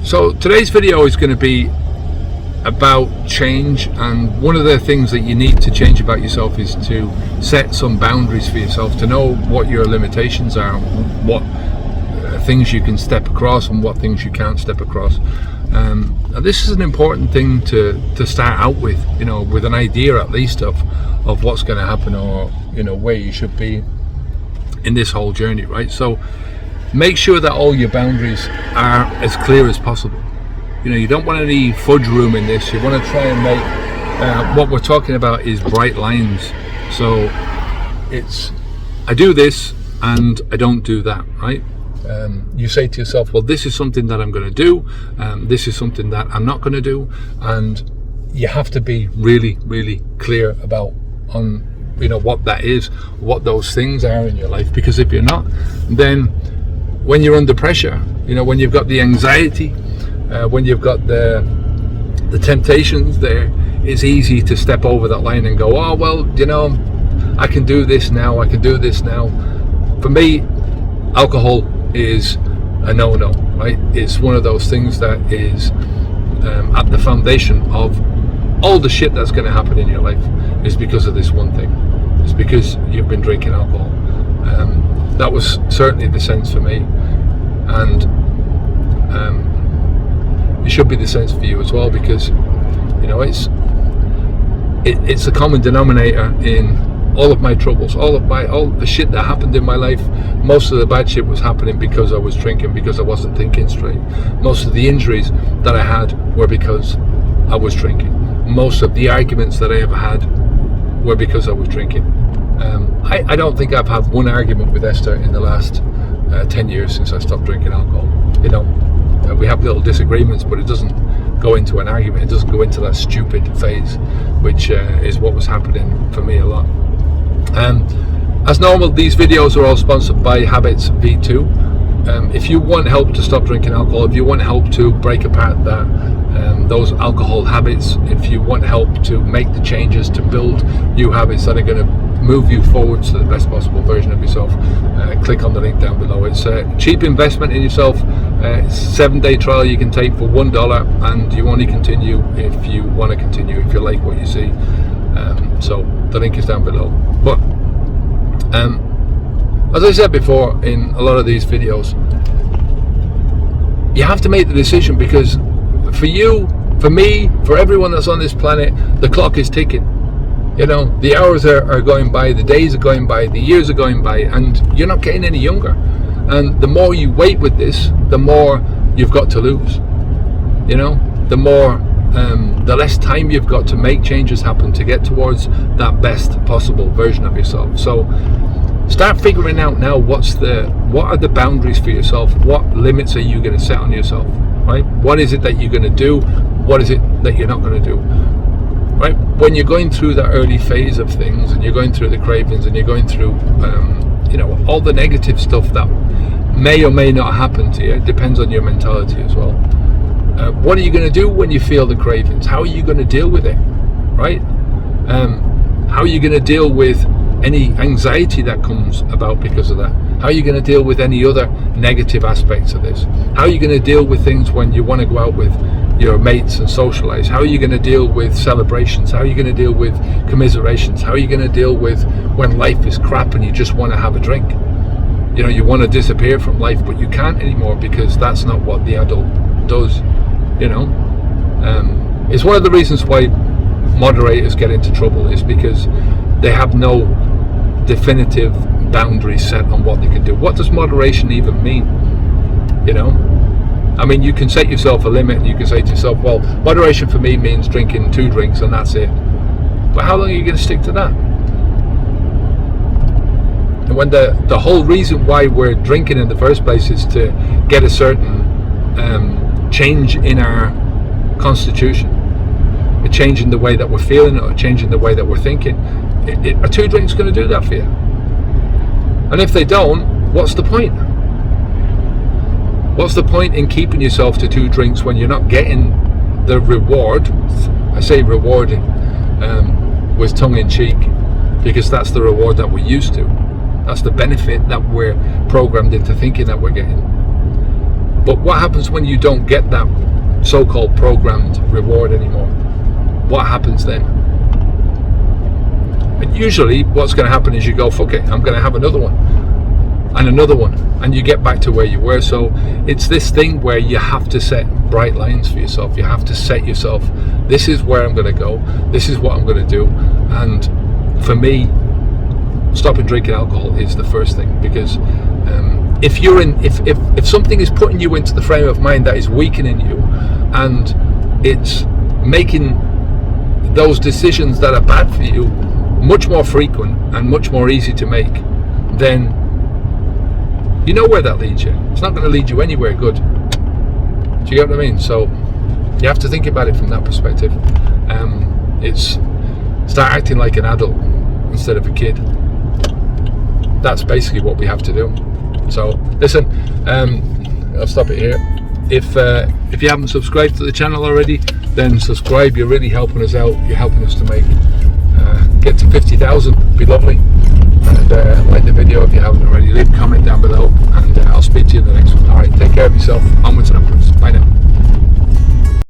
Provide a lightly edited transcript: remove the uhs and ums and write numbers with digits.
So today's video is going to be about change, and one of the things that you need to change about yourself is to set some boundaries for yourself, to know what your limitations are, what things you can step across and what things you can't step across. And this is an important thing to start out with, with an idea at least of what's going to happen, or where you should be in this whole journey, right? So make sure that all your boundaries are as clear as possible. You don't want any fudge room in this. You want to try and make what we're talking about is bright lines. So it's, I do this and I don't do that, right? You say to yourself, well, this is something that I'm going to do, this is something that I'm not going to do, and you have to be really, really clear about what that is, what those things are in your life. Because if you're not, then when you're under pressure, when you've got the anxiety, when you've got the temptations there, it's easy to step over that line and go, oh well, I can do this now, I can do this now. For me, alcohol is a no-no, right? It's one of those things that is at the foundation of all the shit that's going to happen in your life, is because of this one thing. It's because you've been drinking alcohol. That was certainly the sense for me, and it should be the sense for you as well, because it's a common denominator in all of my troubles, all the shit that happened in my life. Most of the bad shit was happening because I was drinking, because I wasn't thinking straight. Most of the injuries that I had were because I was drinking. Most of the arguments that I ever had were because I was drinking. I don't think I've had one argument with Esther in the last 10 years since I stopped drinking alcohol. We have little disagreements, but it doesn't go into an argument. It doesn't go into that stupid phase, which is what was happening for me a lot. As normal, these videos are all sponsored by Habits V2. If you want help to stop drinking alcohol, if you want help to break apart those alcohol habits, if you want help to make the changes to build new habits that are going to move you forwards to the best possible version of yourself, click on the link down below. It's a cheap investment in yourself. It's a 7-day trial you can take for $1, and you only continue if you want to continue, if you like what you see. So the link is down below. But as I said before in a lot of these videos, you have to make the decision, because for you, for me, for everyone that's on this planet, the clock is ticking. The hours are going by, the days are going by, the years are going by, and you're not getting any younger. And the more you wait with this, the more you've got to lose. The more, the less time you've got to make changes happen to get towards that best possible version of yourself. So start figuring out now what are the boundaries for yourself. What limits are you going to set on yourself, right? What is it that you're going to do? What is it that you're not going to do? Right? When you're going through that early phase of things, and you're going through the cravings, and you're going through all the negative stuff that may or may not happen to you, it depends on your mentality as well. What are you going to do when you feel the cravings? How are you going to deal with it, right? How are you going to deal with any anxiety that comes about because of that? How are you going to deal with any other negative aspects of this? How are you going to deal with things when you want to go out with your mates and socialize? How are you going to deal with celebrations? How are you going to deal with commiserations? How are you going to deal with when life is crap and you just want to have a drink? You want to disappear from life, but you can't anymore, because that's not what the adult does. It's one of the reasons why moderators get into trouble, is because they have no definitive boundaries set on what they can do. What does moderation even mean? You can set yourself a limit, and you can say to yourself, well, moderation for me means drinking 2 drinks and that's it. But how long are you going to stick to that? And when the whole reason why we're drinking in the first place is to get a certain change in our constitution, a change in the way that we're feeling, or a change in the way that we're thinking, are 2 drinks going to do that for you? And if they don't, what's the point? What's the point in keeping yourself to 2 drinks when you're not getting the reward? I say rewarding with tongue in cheek, because that's the reward that we're used to. That's the benefit that we're programmed into thinking that we're getting. But what happens when you don't get that so-called programmed reward anymore? What happens then? And usually what's going to happen is you go, fuck it, I'm going to have another one and another one, and you get back to where you were. So it's this thing where you have to set bright lines for yourself. You have to set yourself, this is where I'm going to go, this is what I'm going to do. And for me, stopping drinking alcohol is the first thing, because if you're in, if something is putting you into the frame of mind that is weakening you, and it's making those decisions that are bad for you much more frequent and much more easy to make, then you know where that leads you. It's not going to lead you anywhere good. Do you get what I mean? So you have to think about it from that perspective. It's start acting like an adult instead of a kid. That's basically what we have to do. So listen, I'll stop it here. If you haven't subscribed to the channel already, then subscribe. You're really helping us out. You're helping us to make get to 50,000. Be lovely. And like the video if you haven't already. Leave a comment down below, and I'll speak to you in the next one. All right, take care of yourself. Onwards and upwards.